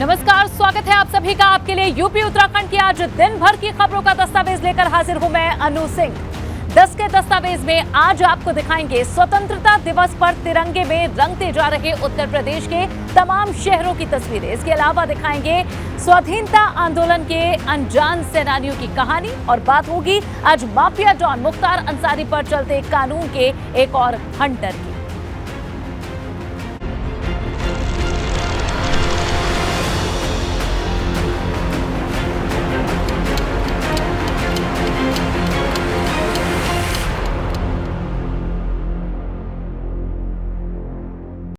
नमस्कार, स्वागत है आप सभी का आपके लिए यूपी उत्तराखंड की आज दिन भर की खबरों का दस्तावेज लेकर हाजिर हूं मैं अनु सिंह। 10 के दस्तावेज में आज आपको दिखाएंगे स्वतंत्रता दिवस पर तिरंगे में रंगते जा रहे उत्तर प्रदेश के तमाम शहरों की तस्वीरें। इसके अलावा दिखाएंगे स्वाधीनता आंदोलन के अनजान सेनानियों की कहानी और बात होगी आज माफिया डॉन मुख्तार अंसारी पर चलते कानून के एक और हंटर की।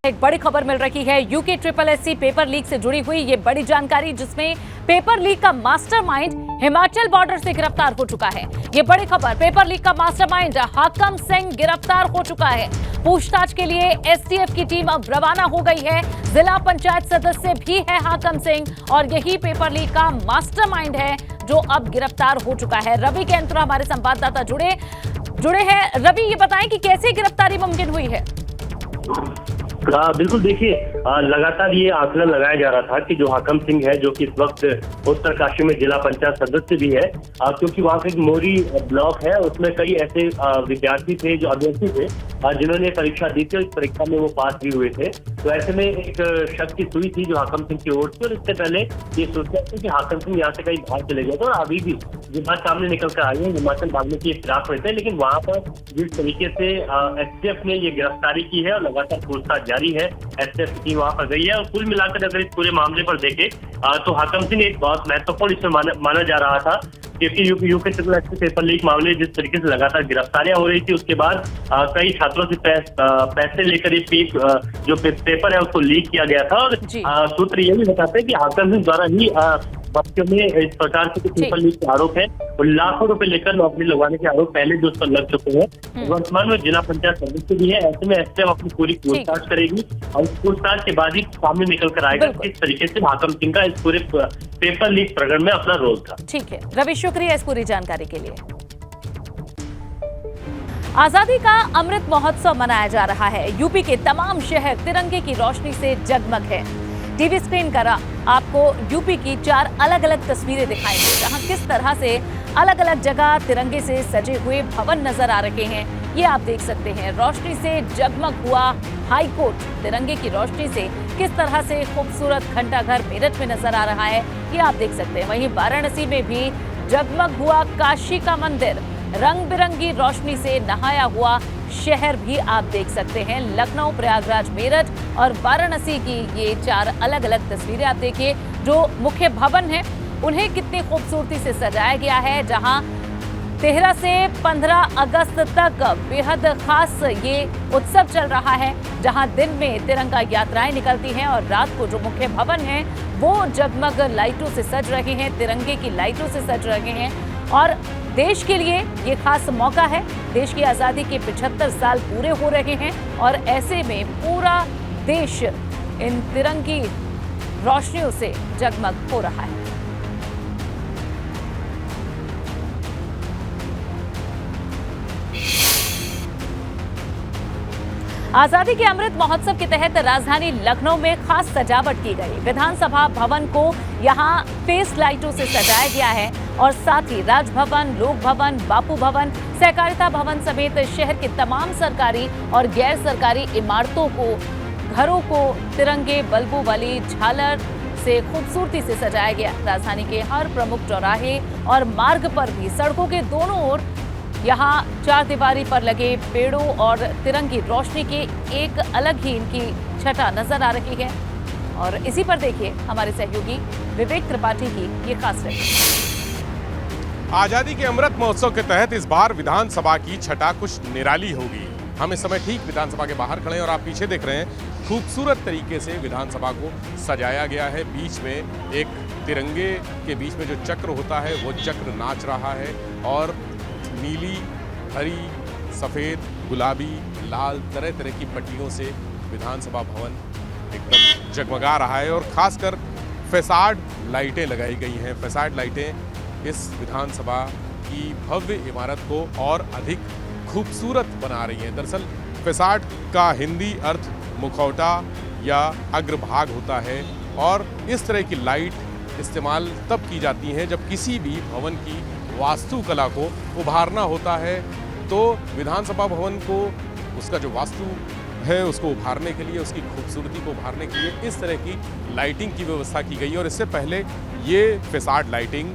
एक बड़ी खबर मिल रही है यूके SSSC पेपर लीक से जुड़ी हुई ये बड़ी जानकारी, जिसमें पेपर लीक का मास्टरमाइंड हिमाचल बॉर्डर से गिरफ्तार हो चुका है। ये बड़ी खबर, पेपर लीक का मास्टरमाइंड हाकम सिंह गिरफ्तार हो चुका है। पूछताछ के लिए STF की टीम अब रवाना हो गई है। जिला पंचायत सदस्य भी है हाकम सिंह और यही पेपर लीक का मास्टरमाइंड है जो अब गिरफ्तार हो चुका है। रवि केंद्र हमारे संवाददाता जुड़े हैं। रवि, ये बताएं कि कैसे गिरफ्तारी मुमकिन हुई है? बिल्कुल, देखिए लगातार ये आकलन लगाया जा रहा था कि जो हाकम सिंह है, जो कि इस वक्त उत्तरकाशी में जिला पंचायत सदस्य भी है, क्योंकि वहाँ पे एक मोरी ब्लॉक है, उसमें कई ऐसे विद्यार्थी थे जो अभ्यर्थी थे जिन्होंने परीक्षा दी थी और इस परीक्षा में वो पास भी हुए थे। तो ऐसे में एक शक की सुई थी जो हाकम सिंह की ओर से, और इससे पहले ये सोचा था कि हाकम सिंह यहाँ से कहीं बाहर चले गए थे और अभी भी ये बात सामने निकल कर आई है, हिमाचल भागने की फिराक में थे। लेकिन वहाँ पर जिस तरीके से STF ने ये गिरफ्तारी की है और लगातार पूछताछ जारी है, STF की टीम वहाँ पर गई है और कुल मिलाकर अगर इस पूरे मामले पर देखें तो हाकम सिंह एक बहुत महत्वपूर्ण इसमें माना जा रहा था, क्योंकि यूके SSSC पेपर लीक मामले जिस तरीके से लगातार गिरफ्तारियां हो रही थी, उसके बाद कई छात्रों से पैसे लेकर ये जो पेपर है उसको लीक किया गया था। और सूत्र ये भी बताते हैं कि हाकम सिंह द्वारा ही बच्चों में इस प्रकार के पेपर लीक के आरोप है और लाखों रुपए लेकर नौकरी लगवाने के आरोप पहले जो उस पर लग चुके हैं। वर्तमान में जिला पंचायत सदस्य भी है। ऐसे में STF अपनी पूरी पूछताछ करेगी और पूछताछ के बाद ही सामने निकल कर आएगा किस तरीके से हाकम सिंह का इस पूरे पेपर लीक प्रकरण में अपना रोल था। ठीक है रवि, शुक्रिया इस पूरी जानकारी के लिए। आजादी का अमृत महोत्सव मनाया जा रहा है। यूपी के तमाम शहर तिरंगे की रोशनी से जगमग है। टीवी स्क्रीन पर आपको यूपी की 4 अलग अलग तस्वीरें दिखाएंगे, जहां किस तरह से अलग अलग जगह तिरंगे से सजे हुए भवन नजर आ रहे हैं। ये आप देख सकते हैं। रोशनी से जगमग हुआ हाई कोर्ट तिरंगे की रोशनी से किस तरह से खूबसूरत घंटाघर मेरठ में नजर आ रहा है, ये आप देख सकते हैं। वहीं वाराणसी में भी जगमग हुआ काशी का मंदिर, रंग बिरंगी रोशनी से नहाया हुआ शहर भी आप देख सकते हैं। लखनऊ, प्रयागराज, मेरठ और वाराणसी की ये 4 अलग अलग तस्वीरें आप देखिए। जो मुख्य भवन है उन्हें कितनी खूबसूरती से सजाया गया है, जहां 13 से 15 अगस्त तक बेहद खास ये उत्सव चल रहा है, जहां दिन में तिरंगा यात्राएं निकलती हैं और रात को जो मुख्य भवन है वो जगमग लाइटों से सज रहे हैं, तिरंगे की लाइटों से सज रहे हैं। और देश के लिए ये खास मौका है। देश की आजादी के 75 साल पूरे हो रहे हैं और ऐसे में पूरा देश इन तिरंगी रोशनियों से जगमग हो रहा है। आजादी के अमृत महोत्सव के तहत राजधानी लखनऊ में खास सजावट की गई। विधानसभा भवन को यहां फेस लाइटों से सजाया गया है और साथ ही राजभवन, लोक भवन, बापू भवन, सहकारिता भवन समेत शहर के तमाम सरकारी और गैर सरकारी इमारतों को, घरों को तिरंगे बल्बों वाली झालर से खूबसूरती से सजाया गया। राजधानी के हर प्रमुख चौराहे और मार्ग पर भी सड़कों के दोनों ओर यहाँ 4 दीवारी पर लगे पेड़ों और तिरंगी रोशनी की एक अलग ही इनकी छटा नजर आ रही है। और इसी पर देखिए हमारे सहयोगी विवेक त्रिपाठी की ये खास रिपोर्ट। आजादी के अमृत महोत्सव के तहत इस बार विधानसभा की छटा कुछ निराली होगी। हम इस समय ठीक विधानसभा के बाहर खड़े हैं और आप पीछे देख रहे हैं खूबसूरत तरीके से विधानसभा को सजाया गया है। बीच में एक तिरंगे के बीच में जो चक्र होता है वो चक्र नाच रहा है और नीली, हरी, सफ़ेद, गुलाबी, लाल तरह तरह की पट्टियों से विधानसभा भवन एकदम जगमगा रहा है और खासकर फैसाड लाइटें लगाई गई हैं। फैसाड लाइटें इस विधानसभा की भव्य इमारत को और अधिक खूबसूरत बना रही हैं। दरअसल फैसाड का हिंदी अर्थ मुखौटा या अग्रभाग होता है और इस तरह की लाइट इस्तेमाल तब की जाती हैं जब किसी भी भवन की वास्तुकला को उभारना होता है। तो विधानसभा भवन को उसका जो वास्तु है उसको उभारने के लिए, उसकी खूबसूरती को उभारने के लिए इस तरह की लाइटिंग की व्यवस्था की गई। और इससे पहले ये फैसाड लाइटिंग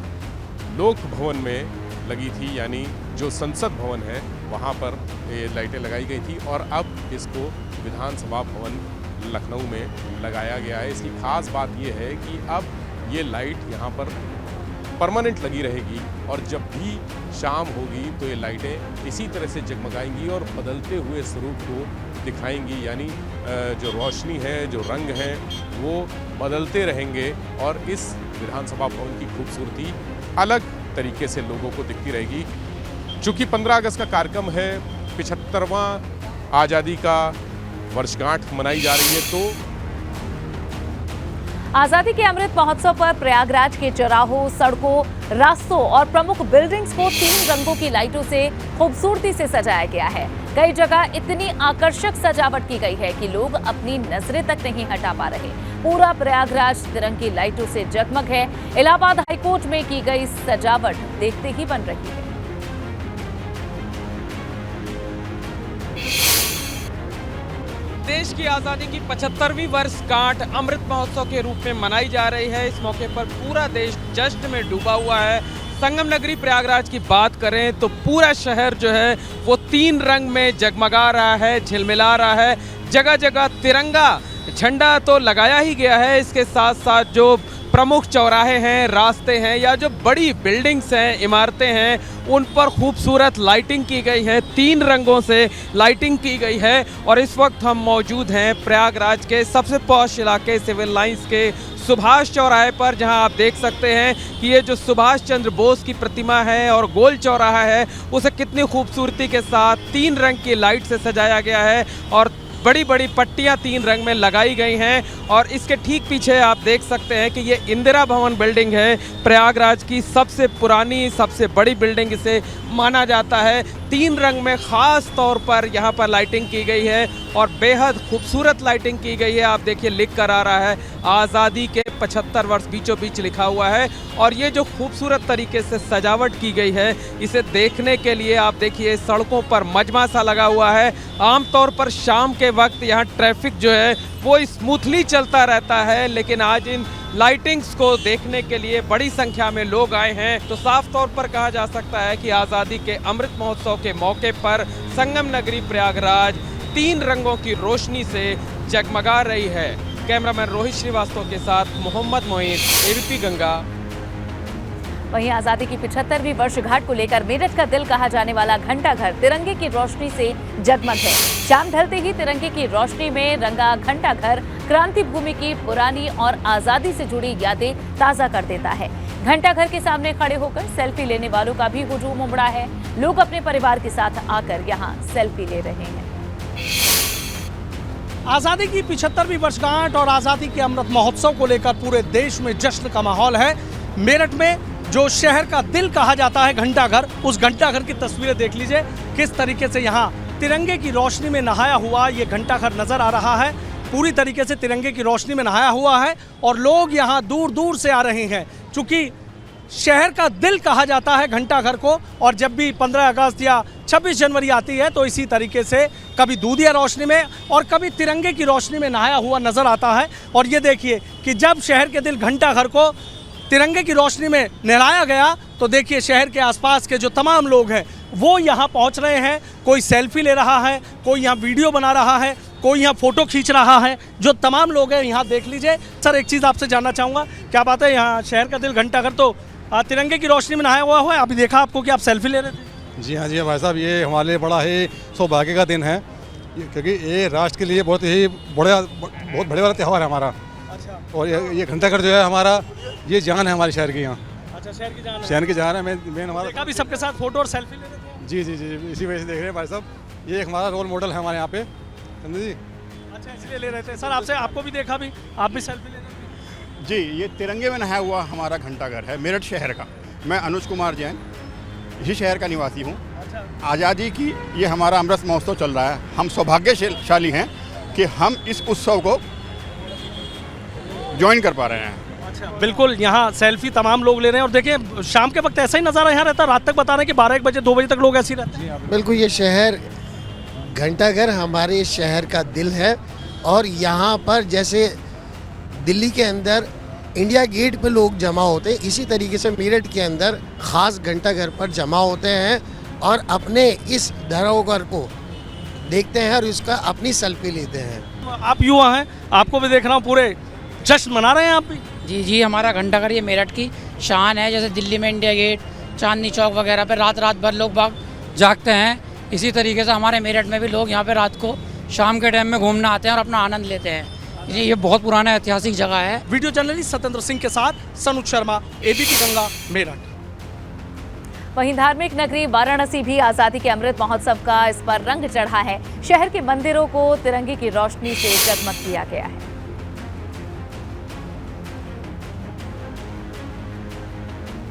लोक भवन में लगी थी, यानी जो संसद भवन है वहाँ पर ये लाइटें लगाई गई थी और अब इसको विधानसभा भवन लखनऊ में लगाया गया है। इसकी खास बात ये है कि अब ये लाइट यहाँ पर परमानेंट लगी रहेगी और जब भी शाम होगी तो ये लाइटें इसी तरह से जगमगाएंगी और बदलते हुए स्वरूप को दिखाएंगी, यानी जो रोशनी है, जो रंग हैं वो बदलते रहेंगे और इस विधानसभा भवन की खूबसूरती अलग तरीके से लोगों को दिखती रहेगी। चूँकि 15 अगस्त का कार्यक्रम है, 75वां आज़ादी का वर्षगांठ मनाई जा रही है, तो आजादी के अमृत महोत्सव पर प्रयागराज के चौराहों, सड़कों, रास्तों और प्रमुख बिल्डिंग्स को 3 रंगों की लाइटों से खूबसूरती से सजाया गया है। कई जगह इतनी आकर्षक सजावट की गई है कि लोग अपनी नजरें तक नहीं हटा पा रहे। पूरा प्रयागराज तिरंगी लाइटों से जगमग है। इलाहाबाद हाईकोर्ट में की गई सजावट देखते ही बन रही है। देश की आज़ादी की 75वीं वर्षगांठ अमृत महोत्सव के रूप में मनाई जा रही है। इस मौके पर पूरा देश जश्न में डूबा हुआ है। संगम नगरी प्रयागराज की बात करें तो पूरा शहर जो है वो 3 रंग में जगमगा रहा है, झिलमिला रहा है। जगह जगह तिरंगा झंडा तो लगाया ही गया है, इसके साथ साथ जो प्रमुख चौराहे हैं, रास्ते हैं या जो बड़ी बिल्डिंग्स हैं, इमारतें हैं, उन पर खूबसूरत लाइटिंग की गई है। 3 रंगों से लाइटिंग की गई है और इस वक्त हम मौजूद हैं प्रयागराज के सबसे पॉश इलाके सिविल लाइंस के सुभाष चौराहे पर, जहां आप देख सकते हैं कि ये जो सुभाष चंद्र बोस की प्रतिमा है और गोल चौराहा है उसे कितनी खूबसूरती के साथ 3 रंग की लाइट से सजाया गया है और बड़ी बड़ी पट्टियां 3 रंग में लगाई गई हैं। और इसके ठीक पीछे आप देख सकते हैं कि ये इंदिरा भवन बिल्डिंग है, प्रयागराज की सबसे पुरानी, सबसे बड़ी बिल्डिंग इसे माना जाता है। 3 रंग में ख़ास तौर पर यहाँ पर लाइटिंग की गई है और बेहद खूबसूरत लाइटिंग की गई है। आप देखिए लिख कर आ रहा है आज़ादी के 75 वर्ष बीचों बीच लिखा हुआ है। और ये जो खूबसूरत तरीके से सजावट की गई है, इसे देखने के लिए आप देखिए सड़कों पर मजमा सा लगा हुआ है। आमतौर पर शाम के वक्त यहाँ ट्रैफिक जो है वो स्मूथली चलता रहता है, लेकिन आज इन लाइटिंग्स को देखने के लिए बड़ी संख्या में लोग आए हैं। तो साफ तौर पर कहा जा सकता है कि आज़ादी के अमृत महोत्सव के मौके पर संगम नगरी प्रयागराज 3 रंगों की रोशनी से जगमगा रही है। कैमरामैन रोहित श्रीवास्तव के साथ मोहम्मद मोइन, एबीपी गंगा। वहीं आजादी की 75वीं वर्षगांठ को लेकर मेरठ का दिल कहा जाने वाला घंटाघर तिरंगे की रोशनी से जगमग है। शाम ढलते ही तिरंगे की रोशनी में रंगा घंटाघर क्रांति भूमि की पुरानी और आजादी से जुड़ी यादें ताजा कर देता है। घंटाघर के सामने खड़े होकर सेल्फी लेने वालों का भी हुजूम उमड़ा है। लोग अपने परिवार के साथ आकर यहाँ सेल्फी ले रहे हैं। आज़ादी की 75वीं वर्षगांठ और आज़ादी के अमृत महोत्सव को लेकर पूरे देश में जश्न का माहौल है। मेरठ में जो शहर का दिल कहा जाता है घंटाघर, उस घंटाघर की तस्वीरें देख लीजिए। किस तरीके से यहाँ तिरंगे की रोशनी में नहाया हुआ ये घंटाघर नजर आ रहा है। पूरी तरीके से तिरंगे की रोशनी में नहाया हुआ है और लोग यहाँ दूर दूर से आ रहे हैं, चूँकि शहर का दिल कहा जाता है घंटाघर को। और जब भी 15 अगस्त या 26 जनवरी आती है तो इसी तरीके से कभी दूधिया रोशनी में और कभी तिरंगे की रोशनी में नहाया हुआ नजर आता है। और ये देखिए कि जब शहर के दिल घंटाघर को तिरंगे की रोशनी में नहलाया गया तो देखिए शहर के आसपास के जो तमाम लोग हैं वो यहाँ पहुँच रहे हैं। कोई सेल्फी ले रहा है, कोई यहाँ वीडियो बना रहा है, कोई यहाँ फोटो खींच रहा है। जो तमाम लोग हैं यहाँ देख लीजिए। सर, एक चीज़ आपसे जानना चाहूँगा, क्या बात है यहाँ शहर का दिल घंटाघर तो तिरंगे की रोशनी में नहाया हुआ है। अभी देखा आपको कि आप सेल्फी ले रहे थे। जी हाँ भाई साहब, ये हमारे लिए बड़ा ही सौभाग्य का दिन है, क्योंकि ये राष्ट्र के लिए बहुत बड़े वाला त्यौहार है हमारा। अच्छा। और ये घंटाघर जो है हमारा, ये जान है हमारे शहर की। यहाँ अच्छा, शहर की जान है। शहर की जान है। मैं हमारा देखा भी सबके साथ फोटो और सेल्फी ले रहे थे। जी जी जी, इसी वजह से देख रहे हैं भाई साहब। ये एक हमारा रोल मॉडल है हमारे यहाँ पे, समझे जी। अच्छा, इसलिए ले रहे थे। सर, आपको भी देखा भी, आप भी सेल्फी ले रहे थे। जी, ये तिरंगे में नहाया हुआ हमारा घंटाघर है मेरठ शहर का। मैं अनुज कुमार जैन इसी शहर का निवासी हूँ। आज़ादी की ये हमारा अमृत महोत्सव चल रहा है। हम सौभाग्यशाली हैं कि हम इस उत्सव को ज्वाइन कर पा रहे हैं। अच्छा, बिल्कुल यहाँ सेल्फी तमाम लोग ले रहे हैं। और देखिए शाम के वक्त ऐसा ही नज़ारा यहाँ रहता है, रात तक बता रहे हैं कि 12-1 बजे 2 बजे तक लोग ऐसे ही रहते हैं। बिल्कुल, ये शहर घंटाघर हमारे शहर का दिल है और यहाँ पर जैसे दिल्ली के अंदर इंडिया गेट पे लोग जमा होते हैं, इसी तरीके से मेरठ के अंदर ख़ास घंटाघर पर जमा होते हैं और अपने इस धरोहर को देखते हैं और इसका अपनी सेल्फी लेते हैं। आप युवा हैं, आपको भी देख रहा हूँ पूरे जश्न मना रहे हैं आप भी। जी जी, हमारा घंटाघर ये मेरठ की शान है। जैसे दिल्ली में इंडिया गेट, चांदनी चौक वगैरह पे रात भर लोग बाग जागते हैं, इसी तरीके से हमारे मेरठ में भी लोग यहाँ पे रात को शाम के टाइम में घूमना आते हैं और अपना आनंद लेते हैं। जी, ये बहुत पुराना ऐतिहासिक जगह है। वीडियो जर्नलिस्ट सत्येंद्र सिंह के साथ सनुज शर्मा, एबीपी गंगा, मेरठ। वहीं धार्मिक नगरी वाराणसी भी आजादी के अमृत महोत्सव का इस पर रंग चढ़ा है। शहर के मंदिरों को तिरंगे की रोशनी से जगमग किया गया है।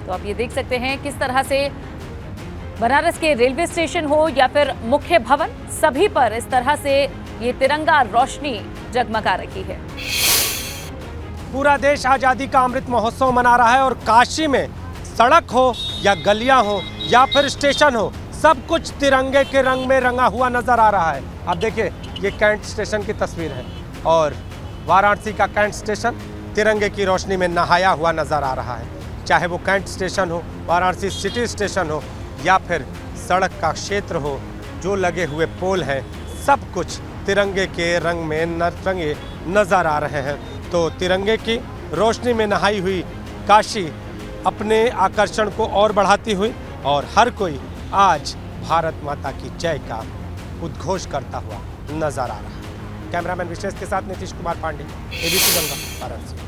तो आप ये देख सकते हैं किस तरह से बनारस के रेलवे स्टेशन हो या फिर मुख्य भवन, सभी पर इस तरह से ये तिरंगा रोशनी जगमगा रही है। पूरा देश आज़ादी का अमृत महोत्सव मना रहा है और काशी में सड़क हो या गलियां हो या फिर स्टेशन हो, सब कुछ तिरंगे के रंग में रंगा हुआ नजर आ रहा है। आप देखिए, ये कैंट स्टेशन की तस्वीर है और वाराणसी का कैंट स्टेशन तिरंगे की रोशनी में नहाया हुआ नजर आ रहा है। चाहे वो कैंट स्टेशन हो, वाराणसी सिटी स्टेशन हो या फिर सड़क का क्षेत्र हो, जो लगे हुए पोल हैं, सब कुछ तिरंगे के रंग में रंगे नज़र आ रहे हैं। तो तिरंगे की रोशनी में नहाई हुई काशी अपने आकर्षण को और बढ़ाती हुई और हर कोई आज भारत माता की जय का उद्घोष करता हुआ नजर आ रहा है। कैमरामैन विशेष के साथ नीतीश कुमार पांडे, एबीपी गंगा, वाराणसी।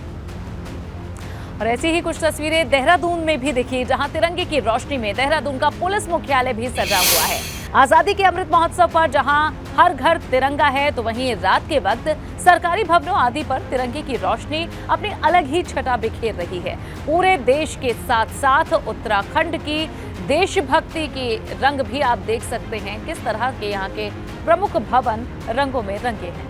और ऐसी ही कुछ तस्वीरें देहरादून में भी दिखी, जहां तिरंगे की रोशनी में देहरादून का पुलिस मुख्यालय भी सजा हुआ है। आजादी के अमृत महोत्सव पर जहां हर घर तिरंगा है, तो वहीं रात के वक्त सरकारी भवनों आदि पर तिरंगे की रोशनी अपनी अलग ही छटा बिखेर रही है। पूरे देश के साथ साथ उत्तराखंड की देशभक्ति की रंग भी आप देख सकते हैं, किस तरह के यहाँ के प्रमुख भवन रंगों में रंगे हैं।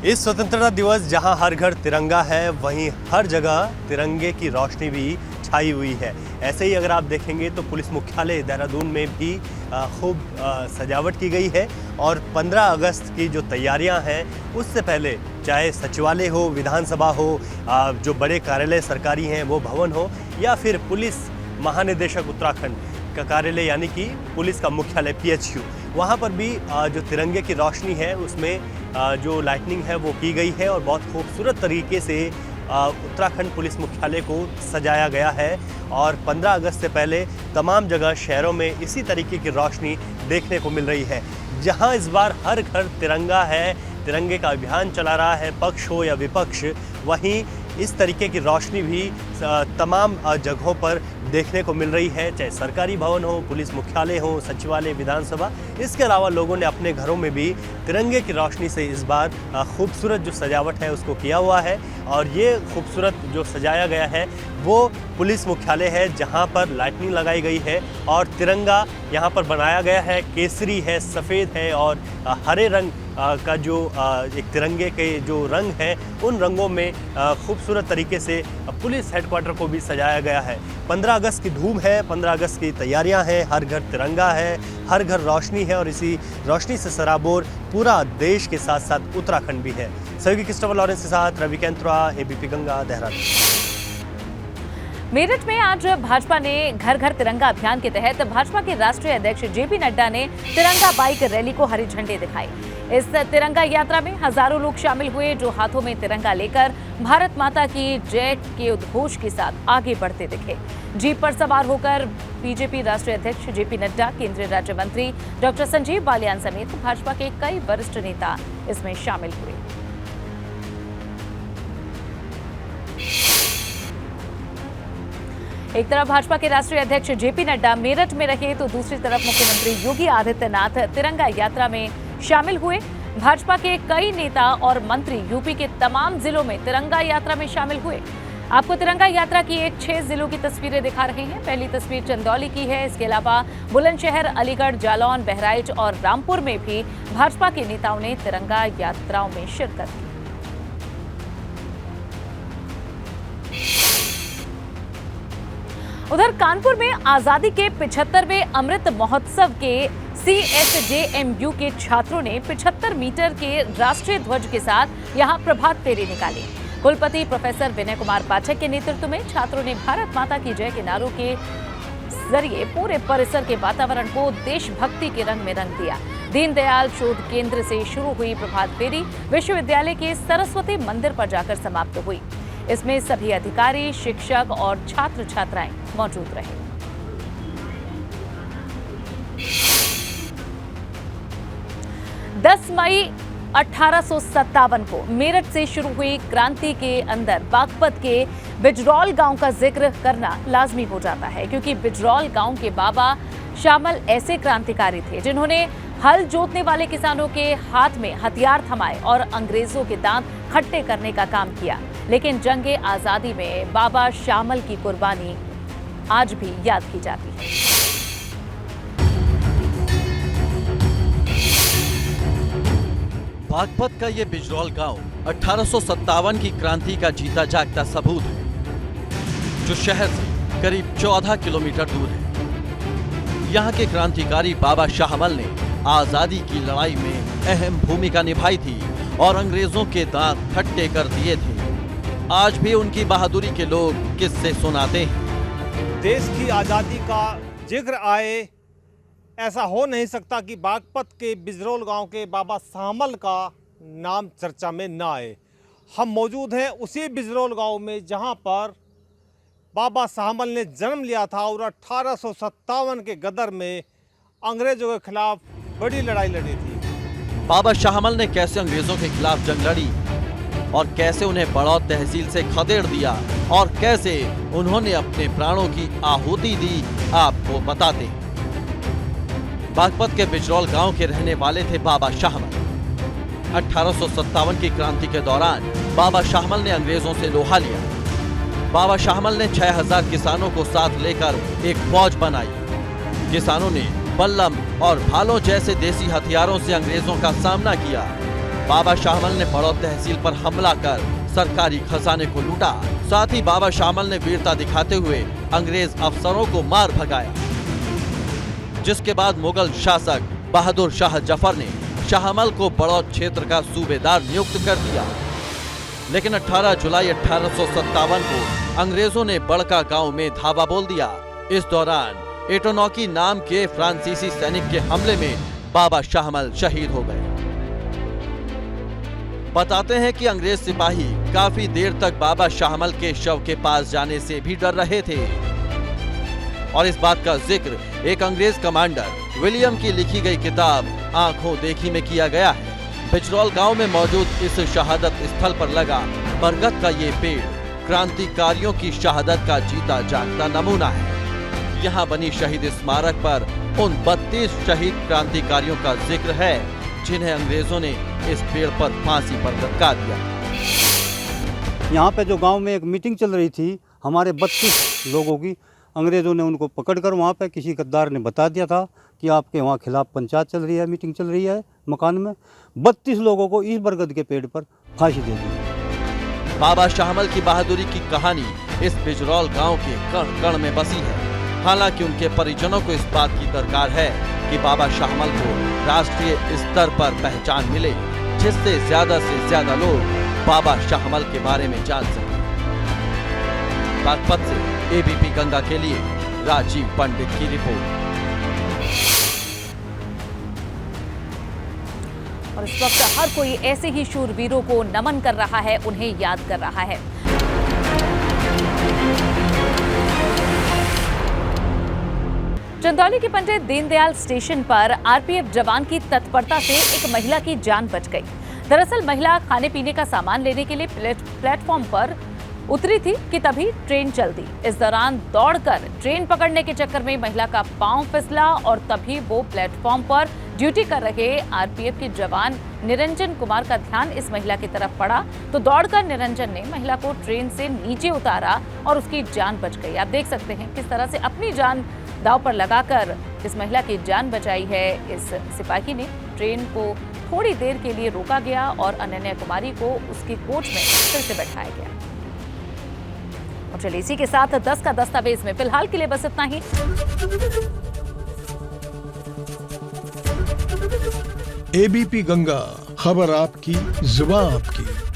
इस स्वतंत्रता दिवस जहां हर घर तिरंगा है, वहीं हर जगह तिरंगे की रोशनी भी छाई हुई है। ऐसे ही अगर आप देखेंगे तो पुलिस मुख्यालय देहरादून में भी खूब सजावट की गई है और 15 अगस्त की जो तैयारियां हैं, उससे पहले चाहे सचिवालय हो, विधानसभा हो, जो बड़े कार्यालय सरकारी हैं वो भवन हो, या फिर पुलिस महानिदेशक उत्तराखंड का कार्यालय यानी कि पुलिस का मुख्यालय PHQ, वहाँ पर भी जो तिरंगे की रोशनी है उसमें जो लाइटनिंग है वो की गई है और बहुत खूबसूरत तरीके से उत्तराखंड पुलिस मुख्यालय को सजाया गया है। और 15 अगस्त से पहले तमाम जगह शहरों में इसी तरीके की रोशनी देखने को मिल रही है। जहां इस बार हर घर तिरंगा है, तिरंगे का अभियान चला रहा है, पक्ष हो या विपक्ष, वहीं इस तरीके की रोशनी भी तमाम जगहों पर देखने को मिल रही है, चाहे सरकारी भवन हो, पुलिस मुख्यालय हो, सचिवालय, विधानसभा। इसके अलावा लोगों ने अपने घरों में भी तिरंगे की रोशनी से इस बार खूबसूरत जो सजावट है उसको किया हुआ है। और ये खूबसूरत जो सजाया गया है वो पुलिस मुख्यालय है, जहां पर लाइटनिंग लगाई गई है और तिरंगा यहां पर बनाया गया है। केसरी है, सफ़ेद है और हरे रंग का जो एक तिरंगे के जो रंग हैं, उन रंगों में खूबसूरत तरीके से पुलिस हेडक्वार्टर को भी सजाया गया है। 15 अगस्त की धूम है, 15 अगस्त की तैयारियां हैं, हर घर तिरंगा है, हर घर रोशनी है और इसी रोशनी से सराबोर पूरा देश के साथ साथ उत्तराखंड भी है। सहयोगी क्रिस्टोफर लॉरेंस के साथ रवि कैंत्रा, एबीपी गंगा, देहरादून। मेरठ में आज भाजपा ने घर घर तिरंगा अभियान के तहत भाजपा के राष्ट्रीय अध्यक्ष जेपी नड्डा ने तिरंगा बाइक रैली को हरी झंडी दिखाई। इस तिरंगा यात्रा में हजारों लोग शामिल हुए, जो हाथों में तिरंगा लेकर भारत माता की जय के उद्घोष के साथ आगे बढ़ते दिखे। जीप पर सवार होकर बीजेपी राष्ट्रीय अध्यक्ष जेपी नड्डा, केंद्रीय राज्य मंत्री डॉक्टर संजीव बालियान समेत भाजपा के कई वरिष्ठ नेता इसमें शामिल हुए। एक तरफ भाजपा के राष्ट्रीय अध्यक्ष जेपी नड्डा मेरठ में रहे, तो दूसरी तरफ मुख्यमंत्री योगी आदित्यनाथ तिरंगा यात्रा में शामिल हुए। भाजपा के कई नेता और मंत्री यूपी के तमाम जिलों में तिरंगा यात्रा में शामिल हुए। आपको तिरंगा यात्रा की 6 जिलों की तस्वीरें दिखा रहे हैं। पहली तस्वीर चंदौली की है। इसके अलावा बुलंदशहर, अलीगढ़, जालौन, बहराइच और रामपुर में भी भाजपा के नेताओं ने तिरंगा यात्राओं में शिरकत की। उधर कानपुर में आजादी के 75वें अमृत महोत्सव के CSJMU के छात्रों ने 75 मीटर के राष्ट्रीय ध्वज के साथ यहां प्रभात फेरी निकाली। कुलपति प्रोफेसर विनय कुमार पाठक के नेतृत्व में छात्रों ने भारत माता की जय के नारों के जरिए पूरे परिसर के वातावरण को देशभक्ति के रंग में रंग दिया। दीनदयाल शोध केंद्र से शुरू हुई प्रभात फेरी विश्वविद्यालय के सरस्वती मंदिर पर जाकर समाप्त हुई। इसमें सभी अधिकारी, शिक्षक और छात्र छात्राएं मौजूद रहे। दस मई 1857 को मेरठ से शुरू हुई क्रांति के अंदर बागपत के बिजरौल गांव का जिक्र करना लाजमी हो जाता है, क्योंकि बिजरौल गांव के बाबा शामल ऐसे क्रांतिकारी थे जिन्होंने हल जोतने वाले किसानों के हाथ में हथियार थमाए और अंग्रेजों के दांत खट्टे करने का काम किया। लेकिन जंगे आजादी में बाबा शामल की कुर्बानी आज भी याद की जाती है। बागपत का ये बिजरौल गांव 1857 की क्रांति का जीता जागता सबूत है, जो शहर से करीब 14 किलोमीटर दूर है। यहाँ के क्रांतिकारी बाबा शाहमल ने आजादी की लड़ाई में अहम भूमिका निभाई थी और अंग्रेजों के दांत खट्टे कर दिए थे। आज भी उनकी बहादुरी के लोग किस्से सुनाते हैं। देश की आज़ादी का जिक्र आए, ऐसा हो नहीं सकता कि बागपत के बिजरौल गांव के बाबा शामल का नाम चर्चा में ना आए। हम मौजूद हैं उसी बिजरौल गांव में जहां पर बाबा शामल ने जन्म लिया था और 1857 के गदर में अंग्रेजों के खिलाफ बड़ी लड़ाई लड़ी थी। बाबा शाहमल ने कैसे अंग्रेजों के खिलाफ जंग लड़ी और कैसे उन्हें बड़ौद तहसील से खदेड़ दिया और कैसे उन्होंने अपने प्राणों की आहुति दी, आपको बताते हैं। बागपत के बिजरौल गांव के रहने वाले थे बाबा शाहमल। 1857 की क्रांति के दौरान बाबा शाहमल ने अंग्रेजों से लोहा लिया। बाबा शाहमल ने 6000 किसानों को साथ लेकर एक फौज बनाई। किसानों ने बल्लम और भालों जैसे देसी हथियारों से अंग्रेजों का सामना किया। बाबा शाहमल ने बड़ौद तहसील पर हमला कर सरकारी खजाने को लूटा। साथ ही बाबा शाहमल ने वीरता दिखाते हुए अंग्रेज अफसरों को मार भगाया, जिसके बाद मुगल शासक बहादुर शाह जफर ने शाहमल को बड़ौद क्षेत्र का सूबेदार नियुक्त कर दिया। लेकिन 18 जुलाई 1857 को अंग्रेजों ने बड़का गांव में धावा बोल दिया। इस दौरान एटोनॉकी नाम के फ्रांसीसी सैनिक के हमले में बाबा शाहमल शहीद हो गए। बताते हैं कि अंग्रेज सिपाही काफी देर तक बाबा शाहमल के शव के पास जाने से भी डर रहे थे और इस बात का जिक्र एक अंग्रेज कमांडर विलियम की लिखी गई किताब आंखों देखी में किया गया है। बिजरौल गांव में मौजूद इस शहादत स्थल पर लगा बरगद का ये पेड़ क्रांतिकारियों की शहादत का जीता जागता नमूना है। यहाँ बनी शहीद स्मारक पर उन 32 शहीद क्रांतिकारियों का जिक्र है जिन्हें अंग्रेजों ने इस पेड़ पर फांसी पर लटका दिया। यहाँ पे जो गांव में एक मीटिंग चल रही थी हमारे 32 लोगों की, अंग्रेजों ने उनको पकड़कर वहाँ पे किसी गद्दार ने बता दिया था कि आपके वहाँ खिलाफ पंचायत चल रही है, मीटिंग चल रही है मकान में। 32 लोगों को इस बरगद के पेड़ पर फांसी दे दी। बाबा शाहमल की बहादुरी की कहानी इस बिजरौल गांव के कण कण में बसी है। हालांकि उनके परिजनों को इस बात की दरकार है कि बाबा शाहमल को राष्ट्रीय स्तर पर पहचान मिले, जिससे ज्यादा लोग बाबा शाहमल के बारे में जान सकें। बागपत से एबीपी गंगा के लिए राजीव पंडित की रिपोर्ट। और इस वक्त हर कोई ऐसे ही शूरवीरों को नमन कर रहा है, उन्हें याद कर रहा है। चंदौली के पंडित दीनदयाल स्टेशन पर आरपीएफ जवान की तत्परता से एक महिला की जान बच गई। दरअसल महिला खाने पीने का सामान लेने के लिए प्लेटफॉर्म पर उतरी थी कि तभी ट्रेन चल दी। इस दौरान दौड़कर ट्रेन पकड़ने के चक्कर में महिला का पांव फिसला और तभी वो प्लेटफॉर्म पर ड्यूटी कर रहे आरपीएफ के जवान निरंजन कुमार का ध्यान इस महिला की तरफ पड़ा तो दौड़कर निरंजन ने महिला को ट्रेन से नीचे उतारा और उसकी जान बच गई। आप देख सकते हैं किस तरह से अपनी जान दांव पर लगाकर इस महिला की जान बचाई है। इस सिपाही ने ट्रेन को थोड़ी देर के लिए रोका गया और अनन्या कुमारी को उसकी कोच में फिर से बैठाया गया। और चलिए इसी के साथ 10 का दस्तावेज में फिलहाल के लिए बस इतना ही। एबीपी गंगा, खबर आपकी, जुबान आपकी।